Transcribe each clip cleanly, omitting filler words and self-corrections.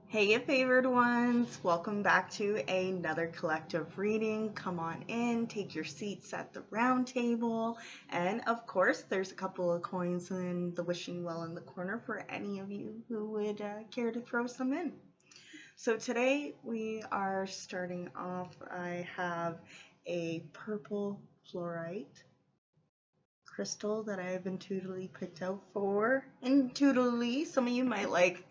Hey, favored ones! Welcome back to another collective reading. Come on in, take your seats at the round table, and of course, there's a couple of coins in the wishing well in the corner for any of you who would care to throw some in. So today we are starting off. I have a purple fluorite crystal that I have intuitively picked out for intuitively. Some of you might like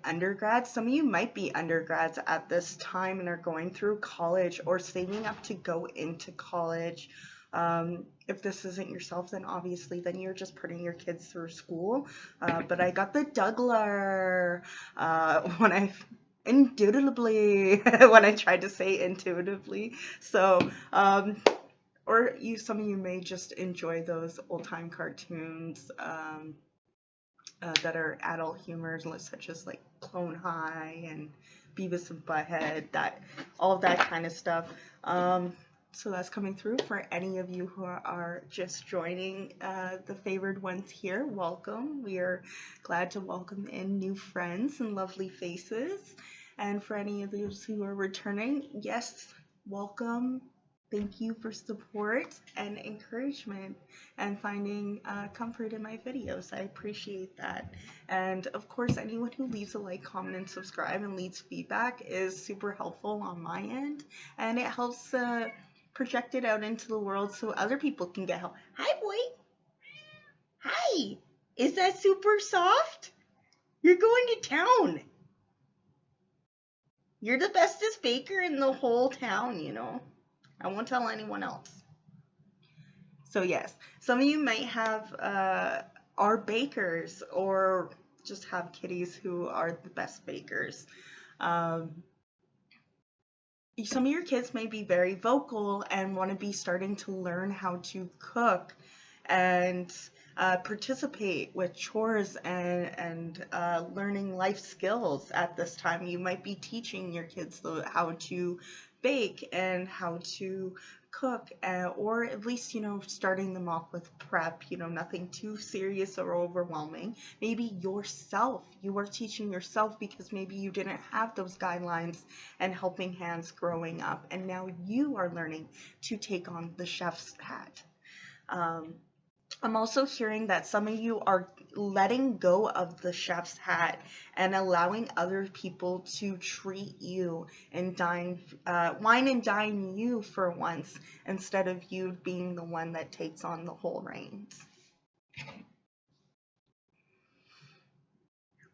undergrads. Some of you might be undergrads at this time and are going through college or saving up to go into college. If this isn't yourself, then obviously then you're just putting your kids through school. But I got the Douglar indubitably when I tried to say intuitively. So or some of you may just enjoy those old time cartoons. That are adult humors, such as like Clone High and Beavis and Butthead, all of that kind of stuff. So that's coming through for any of you who are just joining the favored ones here. Welcome. We are glad to welcome in new friends and lovely faces. And for any of those who are returning, yes, welcome. Thank you for support and encouragement and finding comfort in my videos. I appreciate that. And of course, anyone who leaves a like, comment, and subscribe and leaves feedback is super helpful on my end. And it helps project it out into the world so other people can get help. Hi, boy. Hi. Is that super soft? You're going to town. You're the bestest baker in the whole town, you know. I won't tell anyone else. So yes, some of you might have are bakers or just have kitties who are the best bakers. Some of your kids may be very vocal and want to be starting to learn how to cook and participate with chores and learning life skills at this time. You might be teaching your kids how to bake and how to cook, or at least, starting them off with prep, nothing too serious or overwhelming. Maybe yourself, you are teaching yourself because maybe you didn't have those guidelines and helping hands growing up, and now you are learning to take on the chef's hat. I'm also hearing that some of you are letting go of the chef's hat and allowing other people to treat you and wine and dine you for once instead of you being the one that takes on the whole reins.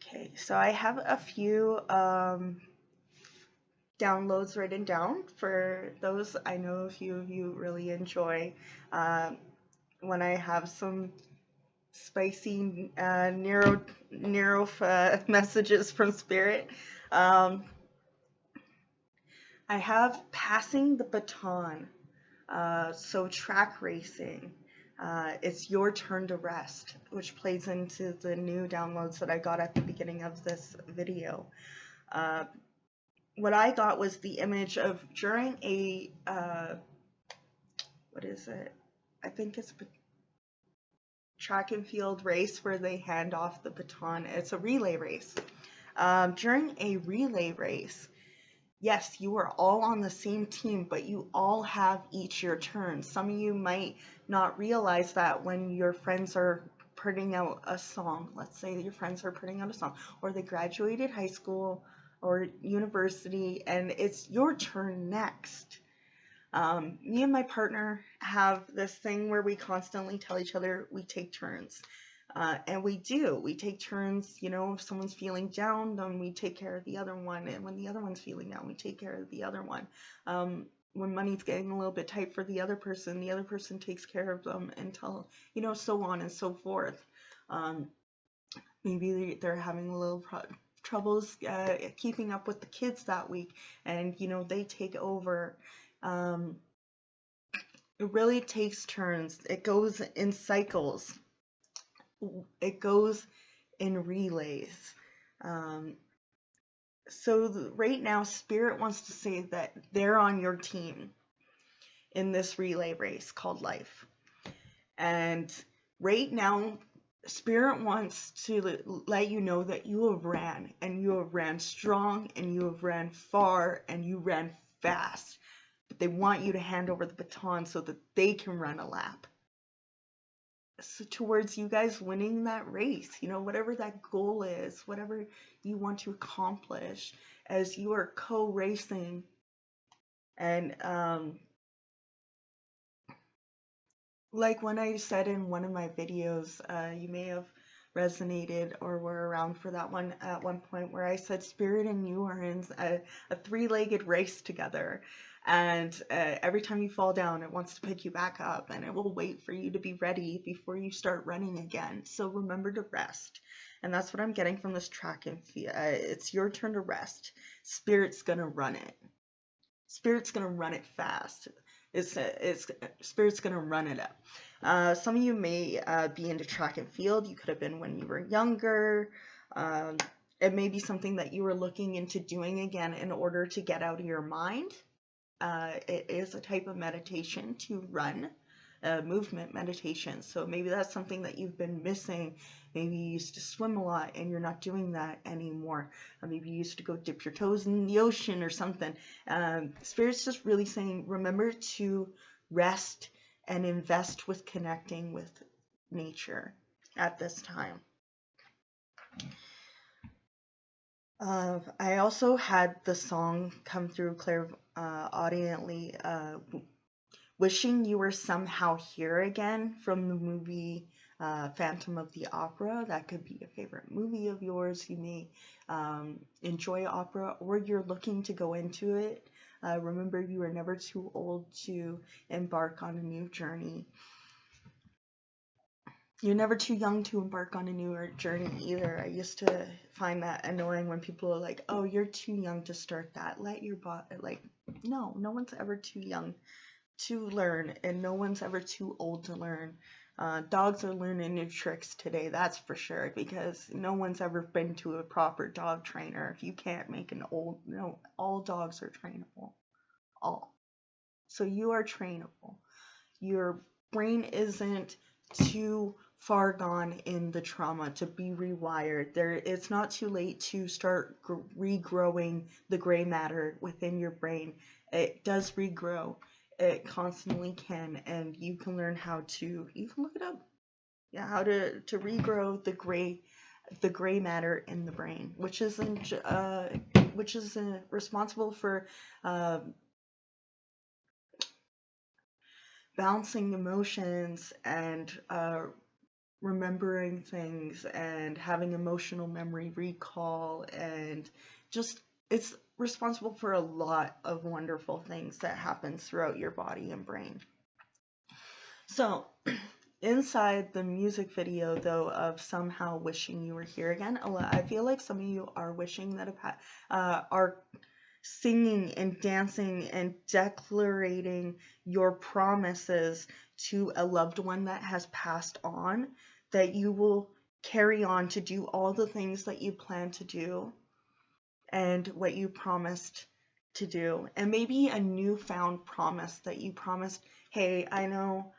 Okay, so I have a few downloads written down for those. I know a few of you really enjoy when I have some spicy neuro messages from spirit. I have passing the baton. So track racing. It's your turn to rest, which plays into the new downloads that I got at the beginning of this video. What I got was the image of during a what is it? I think it's track and field race where they hand off the baton. It's a relay race. During a relay race, yes, you are all on the same team, but you all have each your turn. Some of you might not realize that when your friends are putting out a song. Let's say that your friends are putting out a song, or they graduated high school or university, and it's your turn next. Me and my partner have this thing where we constantly tell each other we take turns. And we do. We take turns, if someone's feeling down, then we take care of the other one. And when the other one's feeling down, we take care of the other one. When money's getting a little bit tight for the other person takes care of them until, so on and so forth. Maybe they're having a little troubles keeping up with the kids that week, and, they take over. It really takes turns. It goes in cycles. It goes in relays. So right now, Spirit wants to say that they're on your team in this relay race called life. And right now, Spirit wants to let you know that you have ran, and you have ran strong, and you have ran far, and you ran fast. But they want you to hand over the baton so that they can run a lap. So towards you guys winning that race, whatever that goal is, whatever you want to accomplish, as you are co-racing. And like when I said in one of my videos, you may have resonated or were around for that one at one point, where I said Spirit and you are in a three-legged race together. And every time you fall down, it wants to pick you back up, and it will wait for you to be ready before you start running again. So remember to rest. And that's what I'm getting from this track and field. It's your turn to rest. Spirit's gonna run it. Spirit's gonna run it fast. It's Spirit's gonna run it up. Some of you may be into track and field. You could have been when you were younger. It may be something that you were looking into doing again in order to get out of your mind. It is a type of meditation to run, movement meditation. So maybe that's something that you've been missing. Maybe you used to swim a lot and you're not doing that anymore. Maybe you used to go dip your toes in the ocean or something. Spirit's just really saying, remember to rest and invest with connecting with nature at this time. I also had the song come through clairaudiently, Wishing You Were Somehow Here Again, from the movie Phantom of the Opera. That could be a favorite movie of yours. You may enjoy opera, or you're looking to go into it. Remember, you are never too old to embark on a new journey. You're never too young to embark on a new journey either. I used to find that annoying when people are like, oh, you're too young to start that. Let your body, no one's ever too young to learn, and no one's ever too old to learn. Dogs are learning new tricks today, that's for sure, because no one's ever been to a proper dog trainer. If you can't make all dogs are trainable. All. So you are trainable. Your brain isn't too far gone in the trauma to be rewired. It's not too late to start regrowing the gray matter within your brain. It does regrow. It constantly can, and you can learn how to, you can look it up. Yeah, how to regrow the gray matter in the brain, which is responsible for balancing emotions and remembering things and having emotional memory recall, and just it's responsible for a lot of wonderful things that happens throughout your body and brain. So inside the music video, though, of Somehow Wishing You Were Here Again, I feel like some of you are wishing that are singing and dancing and declaring your promises to a loved one that has passed on, that you will carry on to do all the things that you plan to do and what you promised to do. And maybe a newfound promise that you promised, hey, I know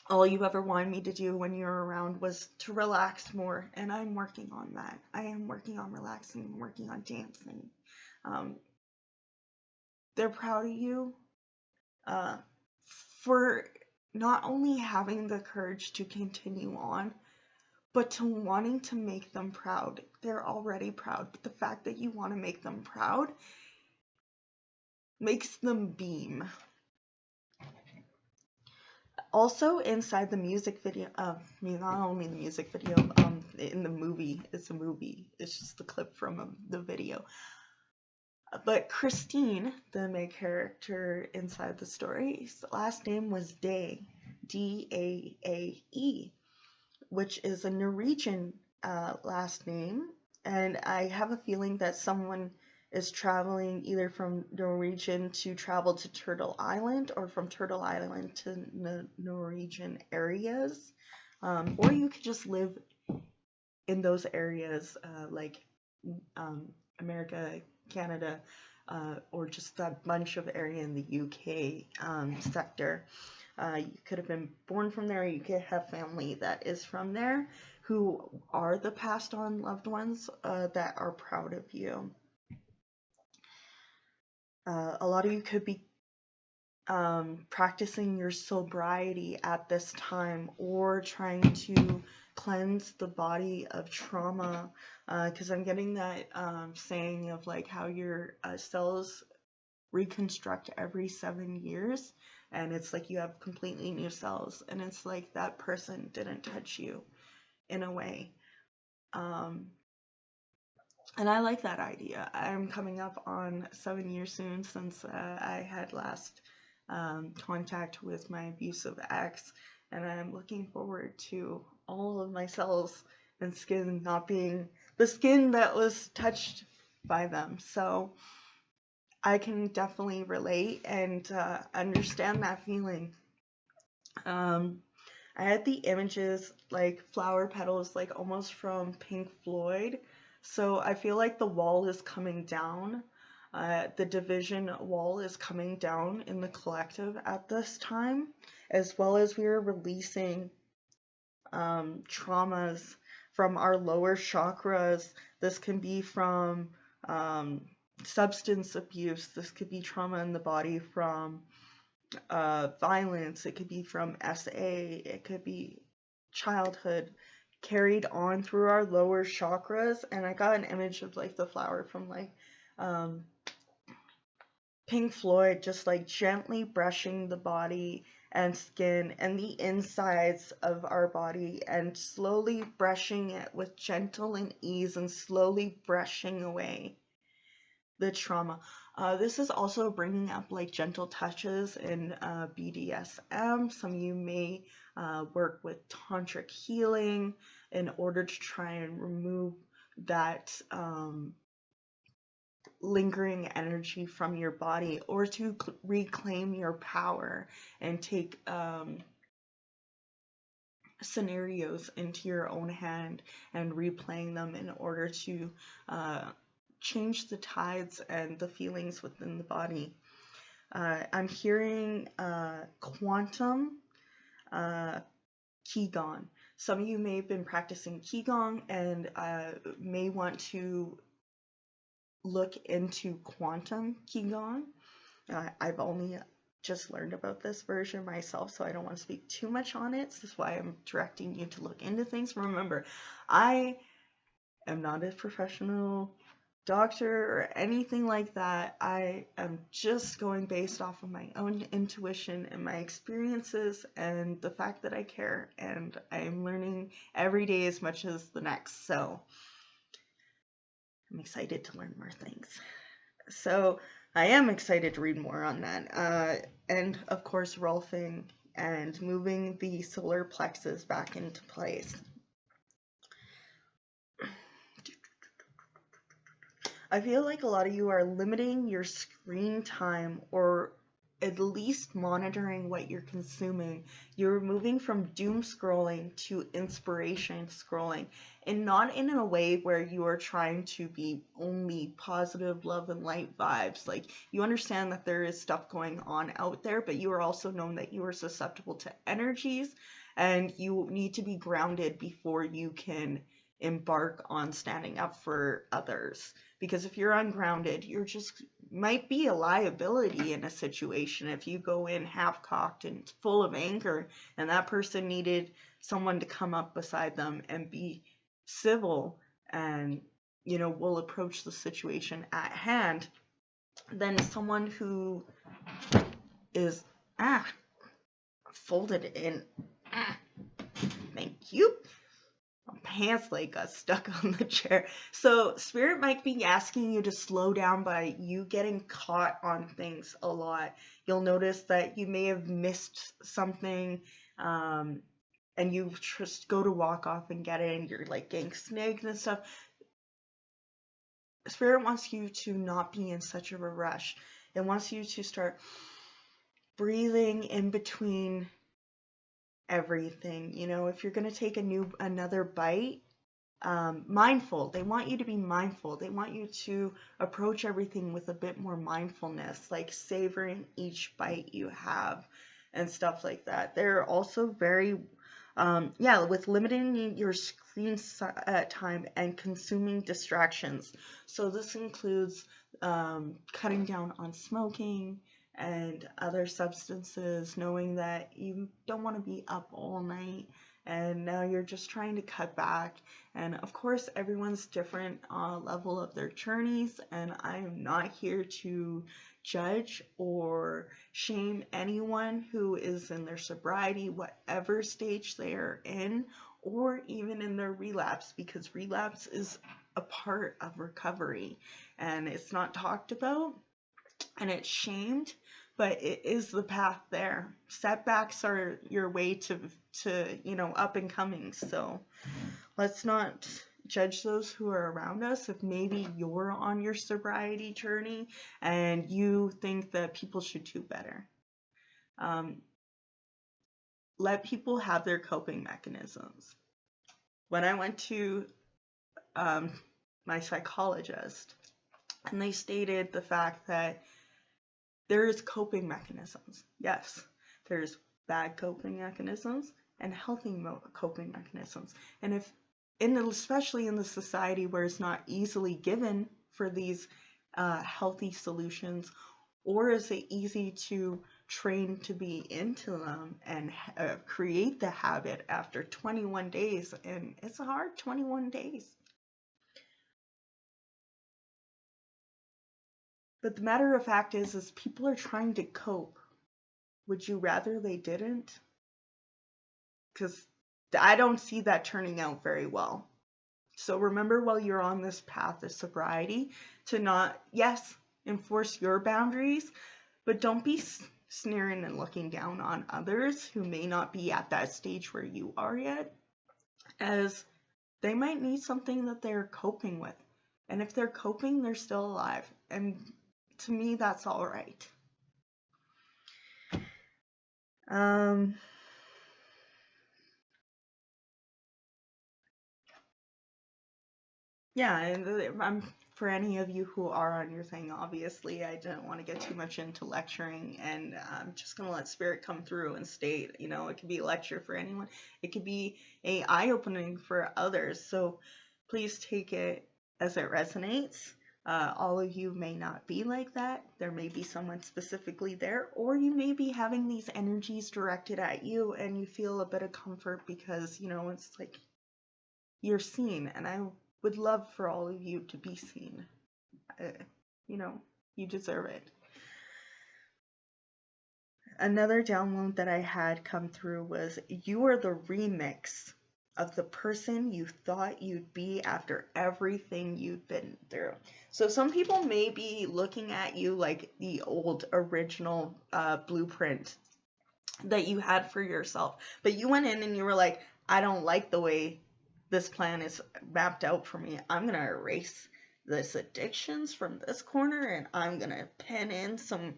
all you ever wanted me to do when you were around was to relax more, and I'm working on that. I am working on relaxing, working on dancing. They're proud of you for not only having the courage to continue on, but to wanting to make them proud. They're already proud, but the fact that you want to make them proud makes them beam. Also, inside the music video, not only the music video, in the movie, it's a movie, it's just the clip from the video. But Christine, the main character inside the story, his last name was Day, Daae, which is a Norwegian last name. And I have a feeling that someone is traveling either from Norwegian to travel to Turtle Island, or from Turtle Island to Norwegian areas. Or you could just live in those areas, like America, Canada, or just that bunch of area in the UK sector. You could have been born from there, or you could have family that is from there who are the passed on loved ones that are proud of you. A lot of you could be practicing your sobriety at this time, or trying to cleanse the body of trauma, because I'm getting that saying of like how your cells reconstruct every 7 years, and it's like you have completely new cells, and it's like that person didn't touch you in a way. And I like that idea. I'm coming up on 7 years soon since I had last contact with my abusive ex, and I'm looking forward to all of my cells and skin not being the skin that was touched by them. So I can definitely relate and understand that feeling. I had the images like flower petals, like almost from Pink Floyd. So I feel like the wall is coming down. The division wall is coming down in the collective at this time, as well as we are releasing traumas from our lower chakras. This can be from substance abuse. This could be trauma in the body from violence. It could be from SA. It could be childhood carried on through our lower chakras. And I got an image of like the flower from like Pink Floyd, just like gently brushing the body and skin and the insides of our body, and slowly brushing it with gentle and ease, and slowly brushing away the trauma. This is also bringing up like gentle touches in BDSM. Some of you may work with tantric healing in order to try and remove that lingering energy from your body, or to reclaim your power and take scenarios into your own hand and replaying them in order to change the tides and the feelings within the body. I'm hearing quantum Qigong. Some of you may have been practicing Qigong and may want to look into quantum Qigong. I've only just learned about this version myself, so I don't want to speak too much on it. This is why I'm directing you to look into things. Remember, I am not a professional doctor or anything like that. I am just going based off of my own intuition and my experiences and the fact that I care, and I am learning every day as much as the next. So I'm excited to learn more things. So I am excited to read more on that. And of course, Rolfing and moving the solar plexus back into place. I feel like a lot of you are limiting your screen time, or at least monitoring what you're consuming. You're moving from doom scrolling to inspiration scrolling, and not in a way where you are trying to be only positive love and light vibes. Like, you understand that there is stuff going on out there, but you are also known that you are susceptible to energies, and you need to be grounded before you can embark on standing up for others. Because if you're ungrounded, you're just might be a liability in a situation if you go in half-cocked and full of anger, and that person needed someone to come up beside them and be civil and, you know, will approach the situation at hand, then someone who is folded in, thank you, my pants like got stuck on the chair. So Spirit might be asking you to slow down by you getting caught on things a lot. You'll notice that you may have missed something, and you just go to walk off and get it, and you're like getting snagged and stuff. Spirit wants you to not be in such of a rush. It wants you to start breathing in between everything. You know, if you're going to take another bite, mindful. They want you to be mindful. They want you to approach everything with a bit more mindfulness, like savoring each bite you have, and stuff like that. They're also very, with limiting your screen time and consuming distractions. So this includes cutting down on smoking and other substances, knowing that you don't want to be up all night and now you're just trying to cut back. And of course, everyone's different level of their journeys, and I am not here to judge or shame anyone who is in their sobriety, whatever stage they are in, or even in their relapse, because relapse is a part of recovery and it's not talked about and it's shamed, but it is the path there. Setbacks are your way to up and coming. So let's not judge those who are around us. If maybe you're on your sobriety journey and you think that people should do better, let people have their coping mechanisms. When I went to my psychologist, and they stated the fact that there's coping mechanisms. Yes, there's bad coping mechanisms and healthy coping mechanisms. And especially in the society where it's not easily given for these healthy solutions, or is it easy to train to be into them and create the habit after 21 days? And it's a hard 21 days. But the matter of fact is people are trying to cope. Would you rather they didn't? Because I don't see that turning out very well. So remember, while you're on this path of sobriety, to not, yes, enforce your boundaries, but don't be sneering and looking down on others who may not be at that stage where you are yet, as they might need something that they're coping with. And if they're coping, they're still alive. And to me, that's all right. Yeah, and for any of you who are on your thing, obviously, I don't want to get too much into lecturing, and I'm just going to let spirit come through and state, it could be a lecture for anyone. It could be a eye-opening for others. So please take it as it resonates. All of you may not be like that. There may be someone specifically there, or you may be having these energies directed at you and you feel a bit of comfort because, it's like you're seen, and I would love for all of you to be seen. You deserve it. Another download that I had come through was, you are the remix of the person you thought you'd be after everything you've been through. So some people may be looking at you like the old original blueprint that you had for yourself, but you went in and you were like, I don't like the way this plan is mapped out for me. I'm gonna erase this addictions from this corner, and I'm gonna pen in some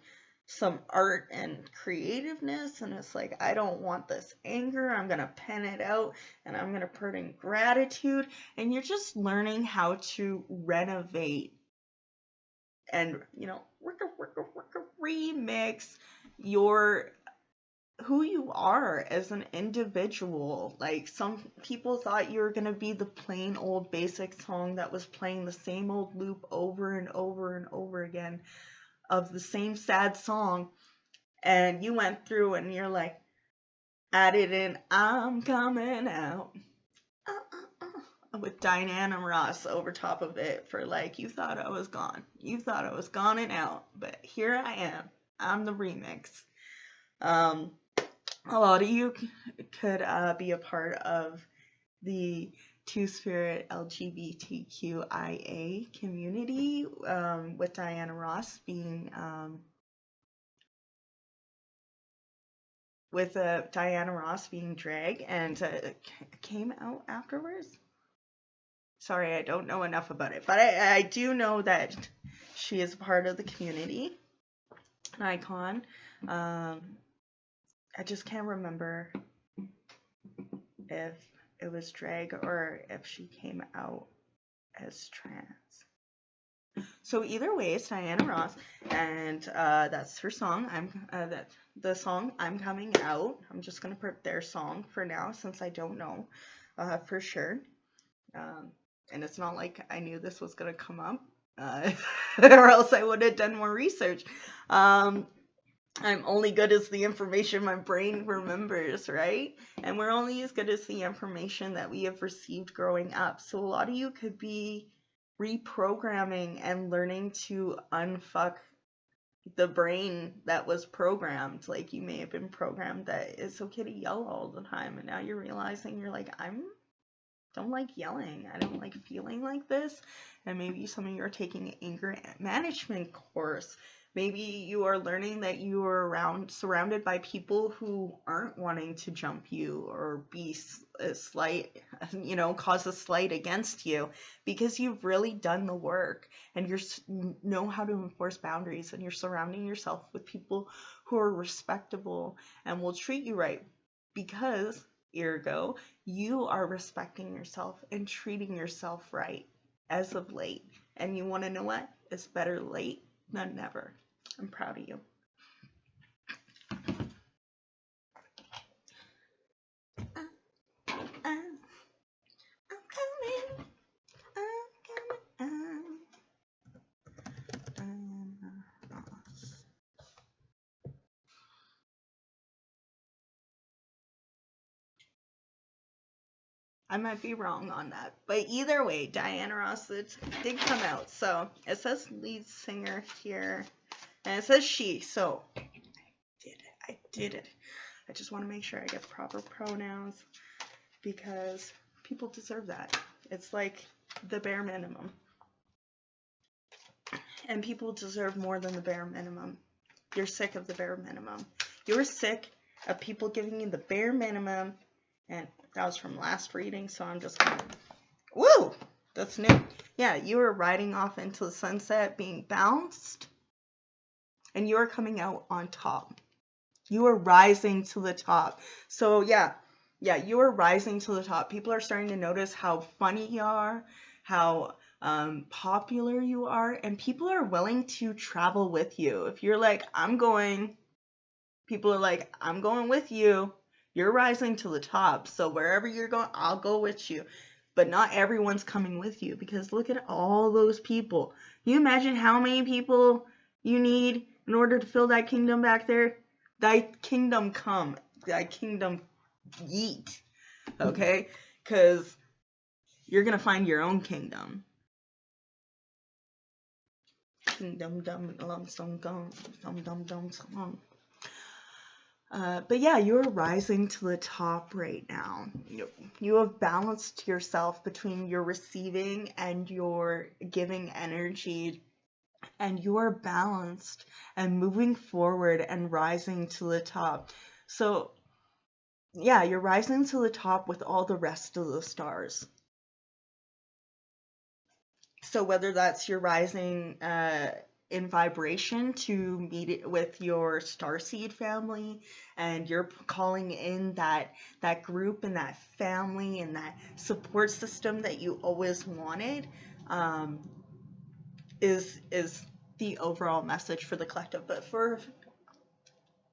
art and creativeness, and it's like, I don't want this anger. I'm gonna pen it out, and I'm gonna put in gratitude. And you're just learning how to renovate and remix who you are as an individual. Like, some people thought you were going to be the plain old basic song that was playing the same old loop over and over and over again of the same sad song, and you went through and you're like, added in I'm coming out with Diana Ross over top of it for like, you thought I was gone and out, but here I am. I'm the remix. A lot of you could be a part of the Two-Spirit LGBTQIA community, with Diana Ross being, drag, and came out afterwards. Sorry, I don't know enough about it, but I do know that she is part of the community, an icon. I just can't remember if it was drag or if she came out as trans. So either way, it's Diana Ross, and that's her song. The song I'm Coming Out. I'm just gonna put their song for now since I don't know for sure. Um, and it's not like I knew this was gonna come up, uh, or else I would have done more research. Um, I'm only good as the information my brain remembers, right? And we're only as good as the information that we have received growing up. So a lot of you could be reprogramming and learning to unfuck the brain that was programmed. Like you may have been programmed that it's okay to yell all the time, and now you're realizing you're like, I don't like yelling. I don't like feeling like this. And maybe some of you are taking an anger management course. Maybe you are learning that you are surrounded by people who aren't wanting to jump you or be a slight, cause a slight against you because you've really done the work and you know how to enforce boundaries, and you're surrounding yourself with people who are respectable and will treat you right because, ergo, you are respecting yourself and treating yourself right as of late. And you want to know what? It's better late than never. I'm proud of you. I'm coming. I might be wrong on that, but either way, Diana Ross did come out. So it says lead singer here, and it says she. So I did it. I just want to make sure I get proper pronouns because people deserve that. It's like the bare minimum, and people deserve more than the bare minimum. You're sick of the bare minimum. You're sick of people giving you the bare minimum, and that was from last reading, so I'm just going to, woo, that's new. Yeah, you are riding off into the sunset, being bounced, and you are coming out on top. You are rising to the top. So yeah, you are rising to the top. People are starting to notice how funny you are, how popular you are, and people are willing to travel with you. If you're like, I'm going, people are like, I'm going with you. You're rising to the top. So wherever you're going, I'll go with you. But not everyone's coming with you because look at all those people. Can you imagine how many people you need in order to fill that kingdom back there? Thy kingdom come. Thy kingdom yeet. Okay? Because you're going to find your own kingdom. Kingdom, dum, dum, dum, dum, dum, dum, dum, dum. But yeah, you're rising to the top right now. You have balanced yourself between your receiving and your giving energy, and you are balanced and moving forward and rising to the top. So yeah, you're rising to the top with all the rest of the stars. So whether that's your rising in vibration to meet it with your starseed family, and you're calling in that group and that family and that support system that you always wanted, is the overall message for the collective. But for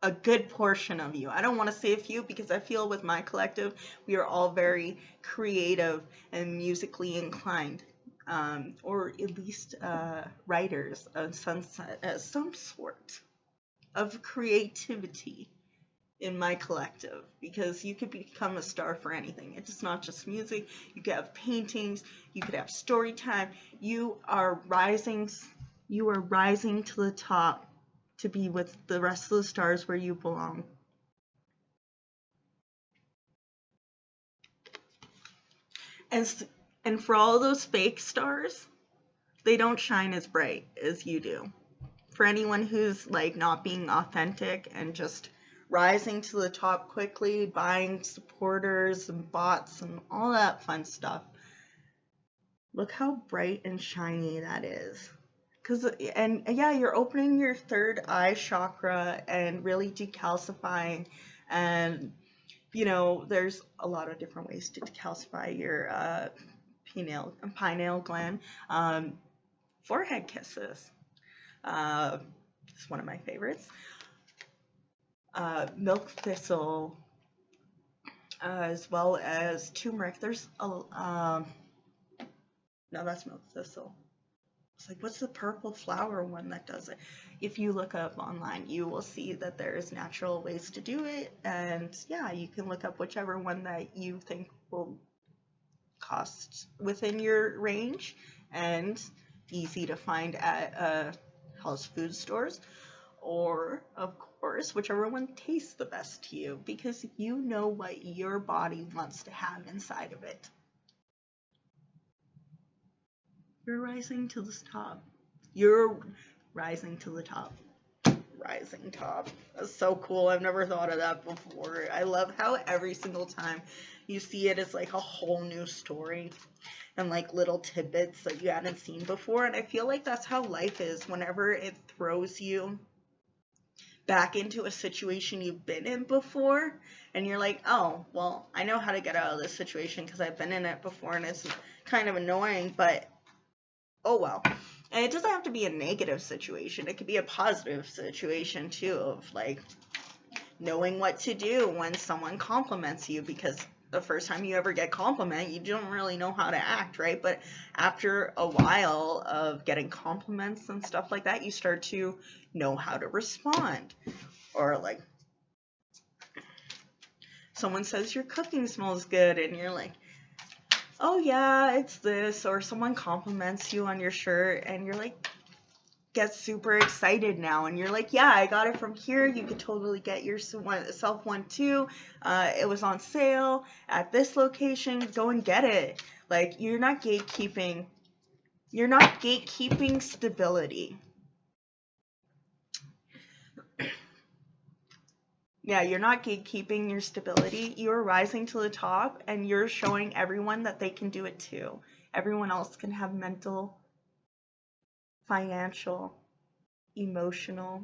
a good portion of you, I don't want to say a few because I feel with my collective we are all very creative and musically inclined. Or at least writers of some sort of creativity in my collective, because you could become a star for anything. It's not just music. You could have paintings, you could have story time. You are rising to the top to be with the rest of the stars where you belong. And for all those fake stars, they don't shine as bright as you do. For anyone who's like not being authentic and just rising to the top quickly, buying supporters and bots and all that fun stuff, look how bright and shiny that is. And yeah, you're opening your third eye chakra and really decalcifying. And there's a lot of different ways to decalcify your pineal gland. forehead kisses. It's one of my favorites. Milk thistle, as well as turmeric. There's a no, that's milk thistle. It's like, what's the purple flower one that does it? If you look up online, you will see that there's natural ways to do it. And yeah, you can look up whichever one that you think will cost within your range and easy to find at health food stores. Or, of course, whichever one tastes the best to you, because you know what your body wants to have inside of it. You're rising to the top. You're rising to the top. Rising top. That's so cool. I've never thought of that before. I love how every single time you see it as like a whole new story and like little tidbits that you hadn't seen before. And I feel like that's how life is whenever it throws you back into a situation you've been in before, and you're like, oh, well, I know how to get out of this situation because I've been in it before, and it's kind of annoying, but oh well. And it doesn't have to be a negative situation. It could be a positive situation too, of like knowing what to do when someone compliments you, because the first time you ever get compliment, you don't really know how to act, right? But after a while of getting compliments and stuff like that, you start to know how to respond. Or like someone says your cooking smells good and you're like, oh yeah, it's this. Or someone compliments you on your shirt and you're like, get super excited now, and you're like, yeah, I got it from here. You could totally get yourself one too. It was on sale at this location. Go and get it. Like, you're not gatekeeping stability. Yeah, you're not gatekeeping your stability. You're rising to the top, and you're showing everyone that they can do it too. Everyone else can have mental, financial, emotional,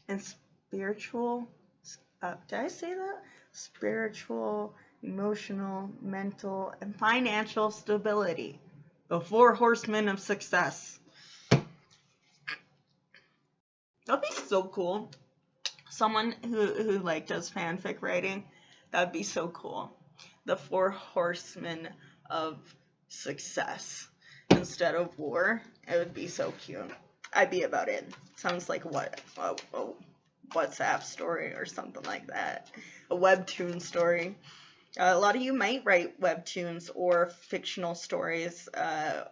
and spiritual, did I say that? Spiritual, emotional, mental, and financial stability. The 4 horsemen of success. That'd be so cool. Someone who like does fanfic writing, that'd be so cool. The 4 horsemen of success instead of war. It would be so cute. I'd be about it. Sounds like what? A WhatsApp story or something like that. A webtoon story. A lot of you might write webtoons or fictional stories,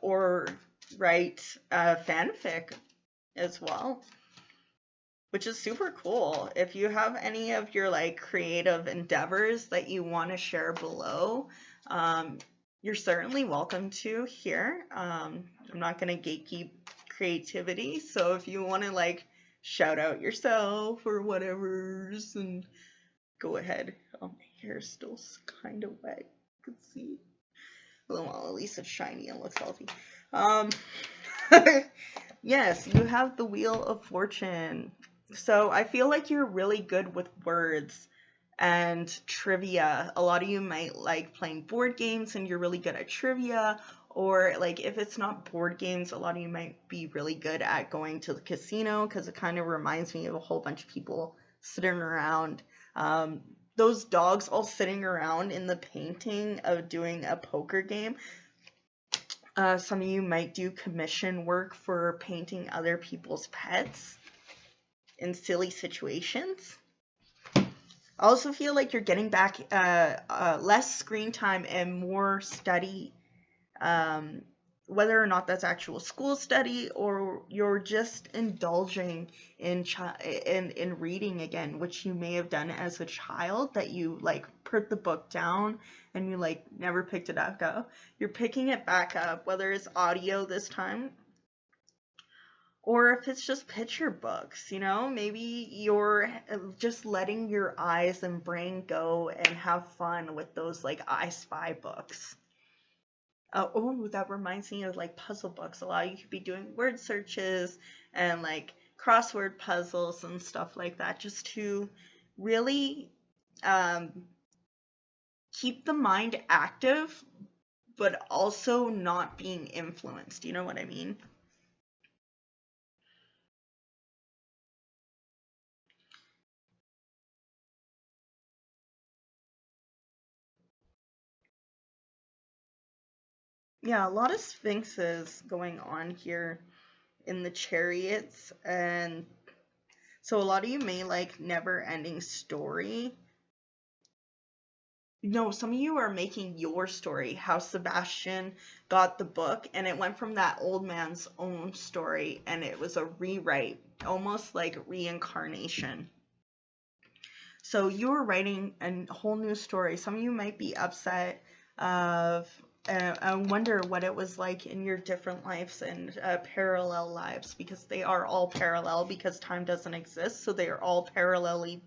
or write fanfic as well, which is super cool. If you have any of your like creative endeavors that you want to share below, you're certainly welcome to here. I'm not going to gatekeep creativity, so if you want to like shout out yourself or whatever's, and go ahead. Oh, my hair is still kind of wet. You can see. Well, at least it's shiny and looks healthy. Yes, you have the Wheel of Fortune. So I feel like you're really good with words and trivia. A lot of you might like playing board games and you're really good at trivia. Or like if it's not board games, a lot of you might be really good at going to the casino, because it kind of reminds me of a whole bunch of people sitting around. Those dogs all sitting around in the painting of doing a poker game. Some of you might do commission work for painting other people's pets in silly situations. I also feel like you're getting back less screen time and more study, whether or not that's actual school study or you're just indulging in reading again, which you may have done as a child, that you like put the book down and you like never picked it back up. You're picking it back up, whether it's audio this time or if it's just picture books, you know. Maybe you're just letting your eyes and brain go and have fun with those like I Spy books. Oh, that reminds me of like puzzle books. A lot of you could be doing word searches and like crossword puzzles and stuff like that, just to really keep the mind active but also not being influenced. You know what I mean? Yeah, a lot of sphinxes going on here in the chariots, and so a lot of you may like never ending story. No, some of you are making your story, how Sebastian got the book, and it went from that old man's own story, and it was a rewrite, almost like reincarnation. So you were writing a whole new story. Some of you might be upset of I wonder what it was like in your different lives and parallel lives, because they are all parallel because time doesn't exist. So they are all parallelly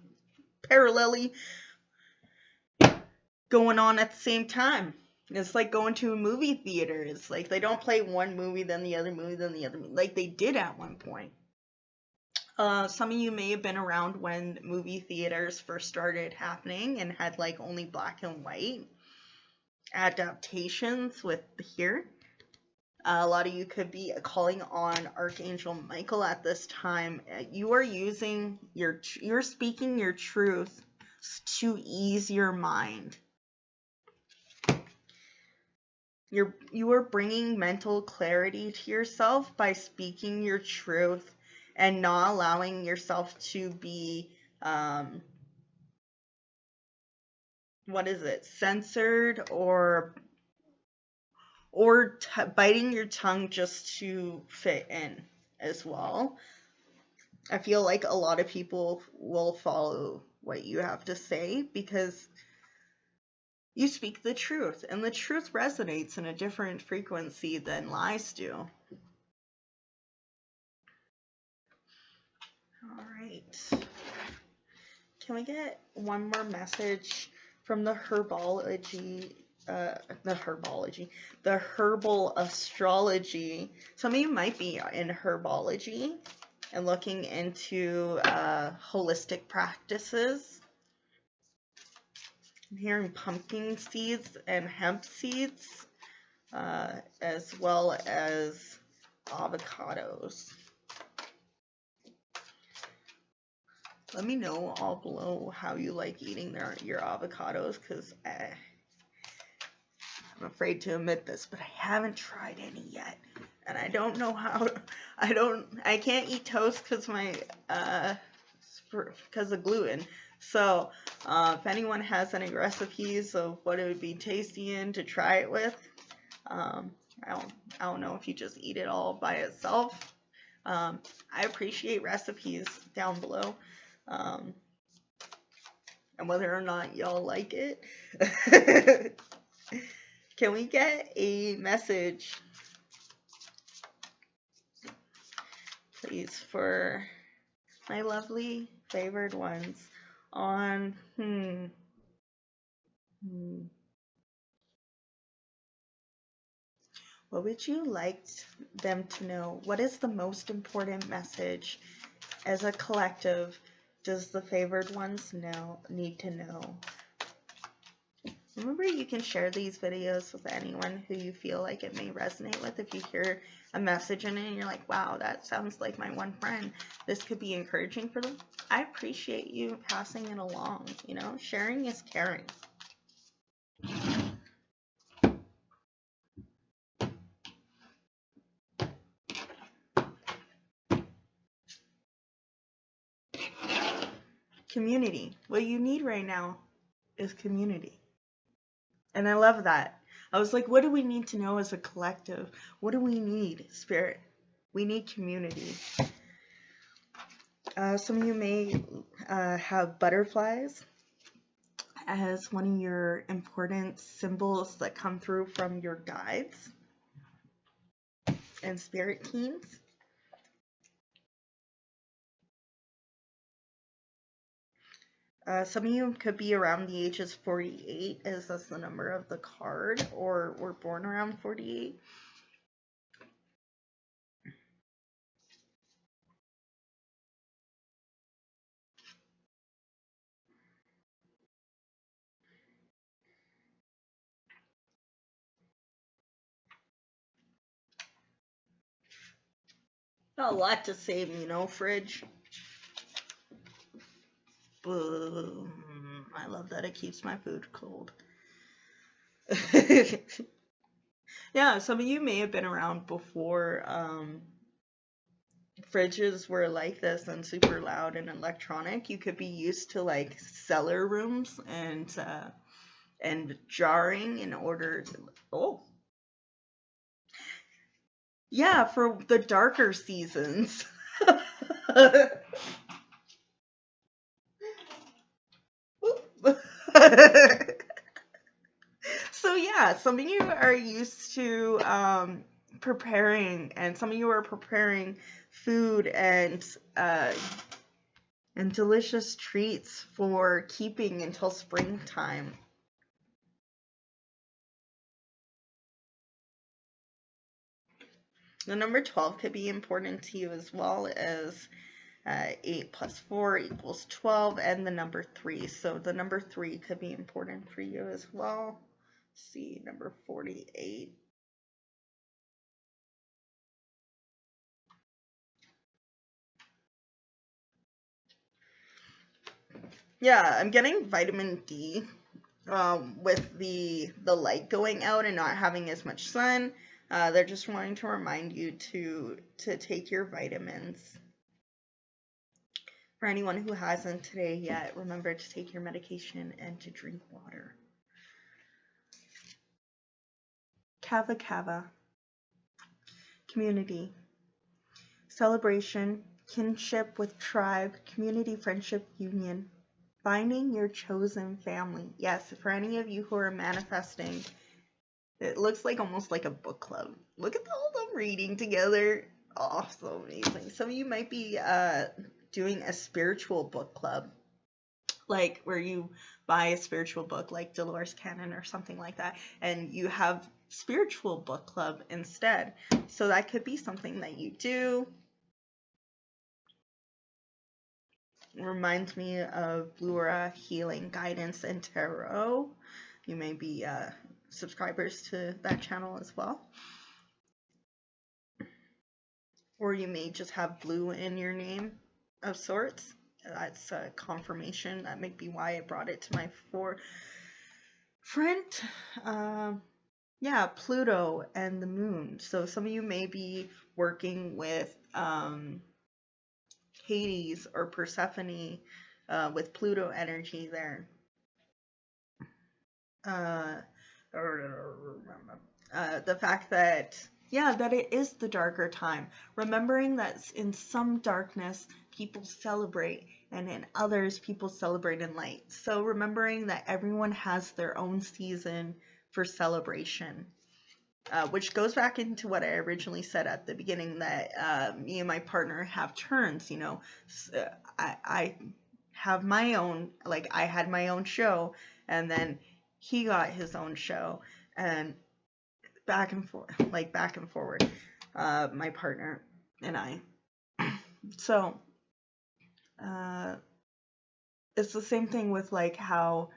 going on at the same time. It's like going to a movie theater. It's like they don't play one movie, then the other movie, then the other movie, like they did at one point. Some of you may have been around when movie theaters first started happening and had like only black and white adaptations with here. A lot of you could be calling on Archangel Michael at this time. You are using you're speaking your truth to ease your mind. You are bringing mental clarity to yourself by speaking your truth and not allowing yourself to be censored or biting your tongue just to fit in as well. I feel like a lot of people will follow what you have to say because you speak the truth, and the truth resonates in a different frequency than lies do. All right. Can we get one more message from the Herbology? The Herbal Astrology. Some of you might be in Herbology and looking into holistic practices. I'm hearing pumpkin seeds and hemp seeds, as well as avocados. Let me know all below how you like eating your avocados, because I'm afraid to admit this, but I haven't tried any yet. And I don't know how. I can't eat toast because of gluten. So if anyone has any recipes of what it would be tasty in to try it with, I don't know if you just eat it all by itself. I appreciate recipes down below, and whether or not y'all like it. Can we get a message, please, for my lovely favored ones on what would you like them to know? What is the most important message as a collective does the favored ones need to know? Remember, you can share these videos with anyone who you feel like it may resonate with. If you hear a message in it and you're like, wow, that sounds like my one friend, this could be encouraging for them. I appreciate you passing it along. You know, sharing is caring. Community. What you need right now is community. And I love that. I was like, what do we need to know as a collective? What do we need, Spirit? We need community. Some of you may have butterflies as one of your important symbols that come through from your guides and spirit teams. Some of you could be around the ages 48, as that's the number of the card, or were born around 48. Got a lot to save, fridge. Boom. I love that it keeps my food cold. Yeah, some of you may have been around before fridges were like this and super loud and electronic. You could be used to like cellar rooms and jarring in order to. Oh, yeah, for the darker seasons. So yeah, some of you are used to preparing, and some of you are preparing food and delicious treats for keeping until springtime. The number 12 could be important to you as well as 8 plus 4 equals 12, and the number 3. So the number 3 could be important for you as well. Let's see, number 48. Yeah, I'm getting vitamin D with the light going out and not having as much sun. They're just wanting to remind you to take your vitamins. For anyone who hasn't today yet, remember to take your medication and to drink water. Kava Kava. Community. Celebration. Kinship with tribe. Community, friendship, union. Finding your chosen family. Yes, for any of you who are manifesting, it looks like almost like a book club. Look at all of them reading together. Oh, so amazing. Some of you might be doing a spiritual book club, like where you buy a spiritual book like Dolores Cannon or something like that, and you have spiritual book club instead. So that could be something that you do. It reminds me of Blue Aura Healing Guidance and Tarot. You may be subscribers to that channel as well. Or you may just have blue in your name of sorts. That's a confirmation. That may be why I brought it to my forefront. Yeah, Pluto and the moon. So some of you may be working with Hades or Persephone with Pluto energy there. The fact that, yeah, that it is the darker time. Remembering that in some darkness, people celebrate, and in others, people celebrate in light. So remembering that everyone has their own season for celebration. Which goes back into what I originally said at the beginning, that me and my partner have turns, I have my own, like I had my own show, and then he got his own show, and back and forth, like back and forward, my partner and I. So, it's the same thing with like how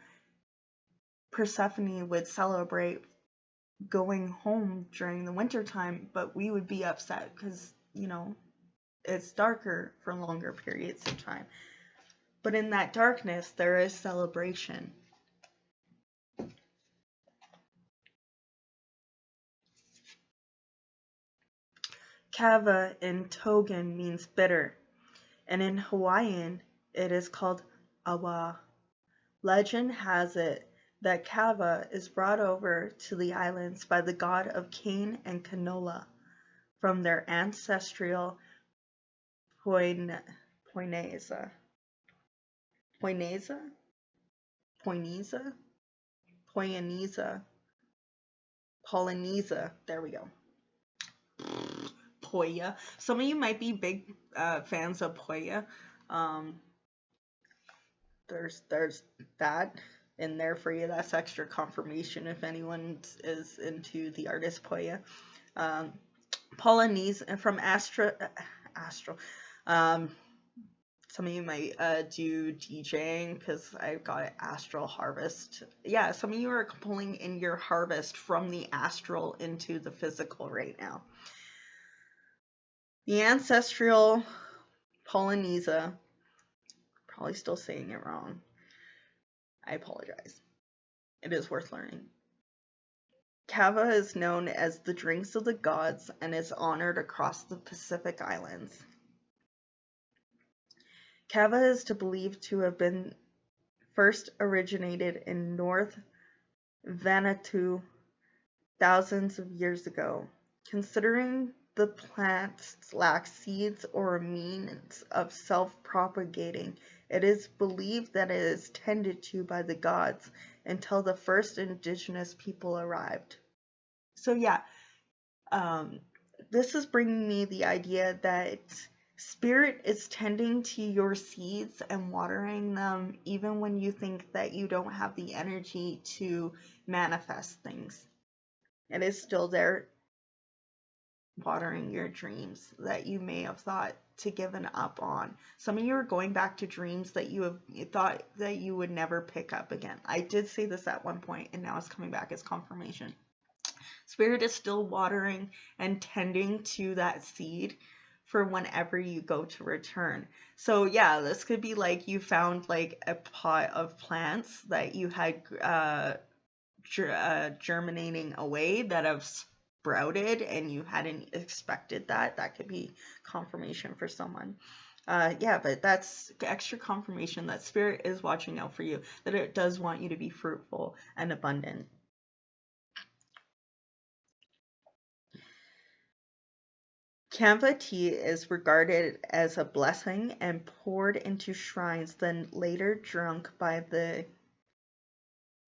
Persephone would celebrate going home during the winter time, but we would be upset because, it's darker for longer periods of time. But in that darkness, there is celebration. Kava in Tongan means bitter, and in Hawaiian, it is called awa. Legend has it that kava is brought over to the islands by the god of cane and canola from their ancestral Poineza, Polynesia. There we go. Poya. Some of you might be big fans of Poya. There's that in there for you. That's extra confirmation if anyone is into the artist Poya. Polynesia from Astro. Some of you might do DJing because I've got Astral Harvest. Yeah, some of you are pulling in your harvest from the astral into the physical right now. The ancestral Polynesia, probably still saying it wrong. I apologize. It is worth learning. Kava is known as the drinks of the gods and is honored across the Pacific Islands. Kava is believed to have been first originated in North Vanuatu thousands of years ago. Considering the plants lack seeds or a means of self-propagating, it is believed that it is tended to by the gods until the first indigenous people arrived. So yeah, this is bringing me the idea that spirit is tending to your seeds and watering them even when you think that you don't have the energy to manifest things. It is still there watering your dreams that you may have thought to given up on. Some of you are going back to dreams that you thought that you would never pick up again. I did say this at one point, and now it's coming back as confirmation. Spirit is still watering and tending to that seed for whenever you go to return. So yeah, this could be like you found like a pot of plants that you had germinating away that have sprouted and you hadn't expected that. That could be confirmation for someone. Yeah, but that's extra confirmation that spirit is watching out for you, that it does want you to be fruitful and abundant. Kamva tea is regarded as a blessing and poured into shrines, then later drunk by the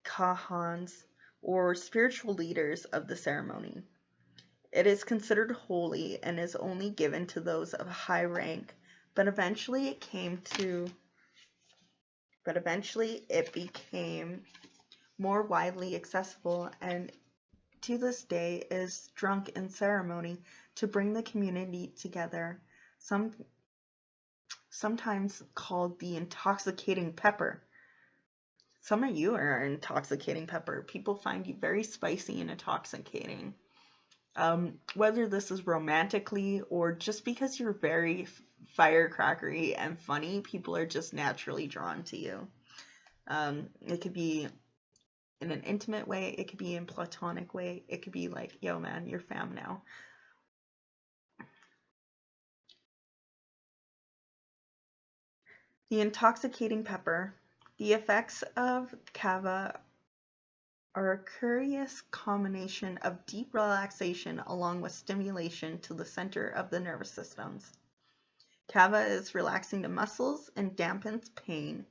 kahans or spiritual leaders of the ceremony. It is considered holy and is only given to those of high rank, but eventually it became more widely accessible and to this day is drunk in ceremony to bring the community together, sometimes called the intoxicating pepper. Some of you are intoxicating pepper. People find you very spicy and intoxicating. Whether this is romantically or just because you're very firecrackery and funny, people are just naturally drawn to you. It could be in an intimate way, it could be in platonic way, it could be like, yo man, you're fam now. The intoxicating pepper. The effects of kava are a curious combination of deep relaxation along with stimulation to the center of the nervous systems. Kava is relaxing the muscles and dampens pain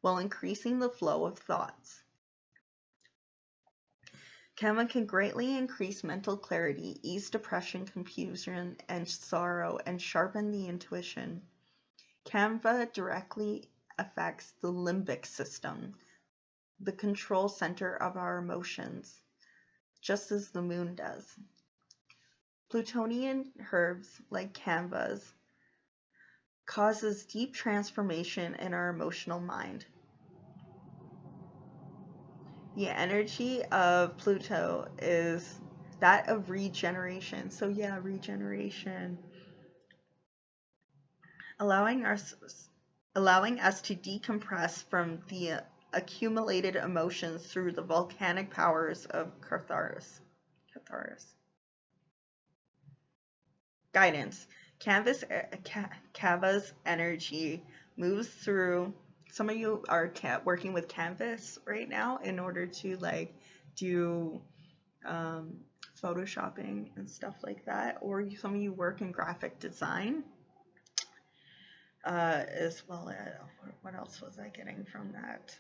while increasing the flow of thoughts. Kava can greatly increase mental clarity, ease depression, confusion, and sorrow, and sharpen the intuition. Kava directly affects the limbic system, the control center of our emotions, just as the moon does. Plutonian herbs like kavas causes deep transformation in our emotional mind. The energy of Pluto is that of regeneration. So yeah, regeneration. Allowing us to decompress from the accumulated emotions through the volcanic powers of catharsis. Guidance. Kava's energy moves through. Some of you are working with canvas right now in order to like do photoshopping and stuff like that, or some of you work in graphic design as well. What else was I getting from that?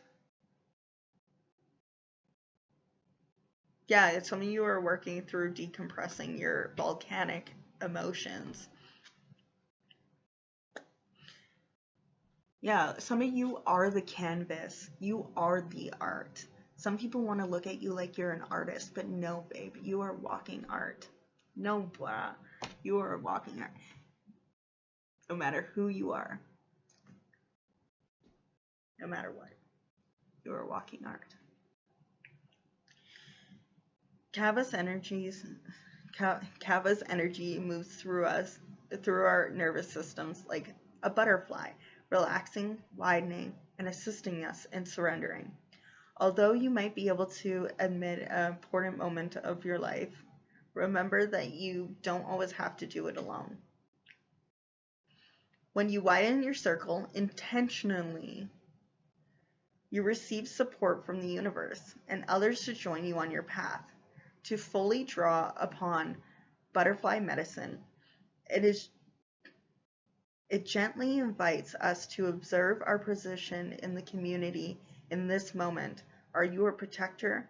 Yeah, some of you are working through decompressing your volcanic emotions. Yeah, some of you are the canvas. You are the art. Some people want to look at you like you're an artist, but no, babe, you are walking art. No, blah, you are a walking art. No matter who you are, no matter what, you are walking art. Kava's energy moves through us through our nervous systems like a butterfly, relaxing, widening, and assisting us in surrendering. Although you might be able to admit an important moment of your life, remember that you don't always have to do it alone. When you widen your circle intentionally, you receive support from the universe and others to join you on your path. To fully draw upon butterfly medicine, it gently invites us to observe our position in the community in this moment. Are you a protector,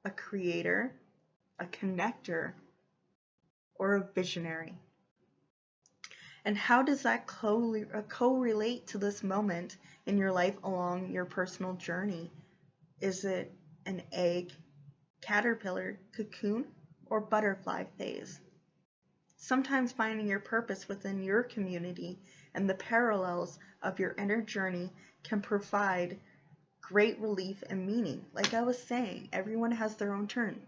a creator, a connector, or a visionary? And how does that correlate to this moment in your life along your personal journey? Is it an egg, caterpillar, cocoon, or butterfly phase? Sometimes finding your purpose within your community and the parallels of your inner journey can provide great relief and meaning. Like I was saying, everyone has their own turn.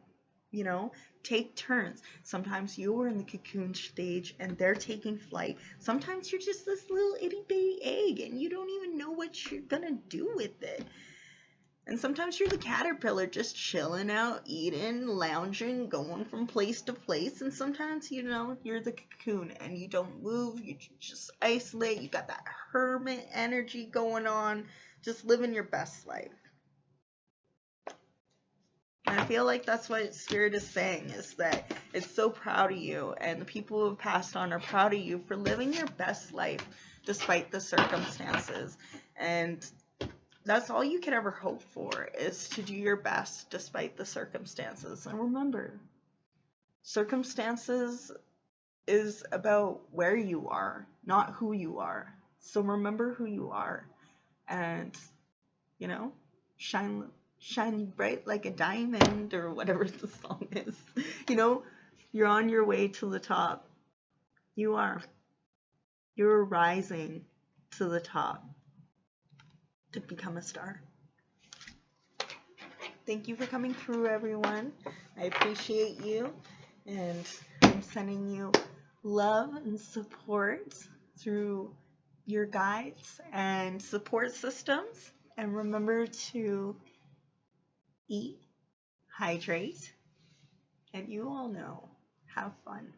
Take turns. Sometimes you're in the cocoon stage and they're taking flight. Sometimes you're just this little itty bitty egg and you don't even know what you're gonna do with it. And sometimes you're the caterpillar just chilling out, eating, lounging, going from place to place. And sometimes, you're the cocoon and you don't move, you just isolate, you got that hermit energy going on, just living your best life. And I feel like that's what Spirit is saying, is that it's so proud of you, and the people who have passed on are proud of you for living your best life despite the circumstances. And that's all you could ever hope for, is to do your best despite the circumstances. And remember, circumstances is about where you are, not who you are. So remember who you are, and shine bright like a diamond, or whatever the song is. You're on your way to the top. You're rising to the top to become a star. Thank you for coming through, everyone. I appreciate you, and I'm sending you love and support through your guides and support systems. And remember to eat, hydrate, and you all know, have fun.